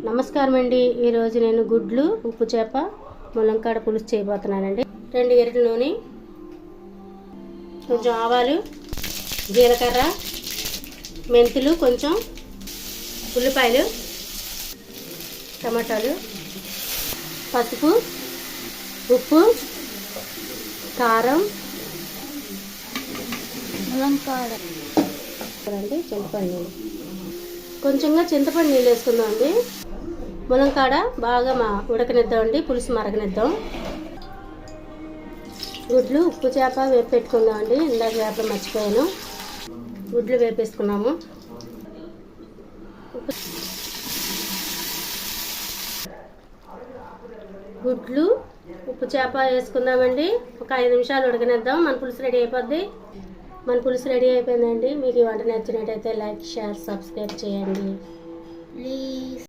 నమస్కారం అండి. ఈరోజు నేను గుడ్లు ఉప్పు చేప ములంకాడ పులుసు చేయబోతున్నానండి. 2 గరిటెల నూనె, కొంచెం ఆవాలు, జీలకర్ర, మెంతులు, కొంచెం ఉల్లిపాయలు, టమాటాలు, పసుపు, ఉప్పు, కారం, ములంకాడ చింతపండు, కొంచెంగా చింతపండు నీళ్ళు వేసుకుందామండి. ములంకాడ బాగా ఉడకనిద్దామండి, పులుసు మరగనిద్దాం. గుడ్లు ఉప్పు చేప వేపి పెట్టుకుందామండి. ఇందాక వేప మర్చిపోయాను. గుడ్లు వేపేసుకున్నాము. గుడ్లు ఉప్పు చేప వేసుకుందామండి. ఒక 5 నిమిషాలు ఉడకనిద్దాం. మన పులుసు రెడీ అయిపోద్ది. మన పులుసు రెడీ అయిపోయిందండి. మీకు ఈ వంట నచ్చినట్టయితే లైక్, షేర్, సబ్స్క్రైబ్ చేయండి ప్లీజ్.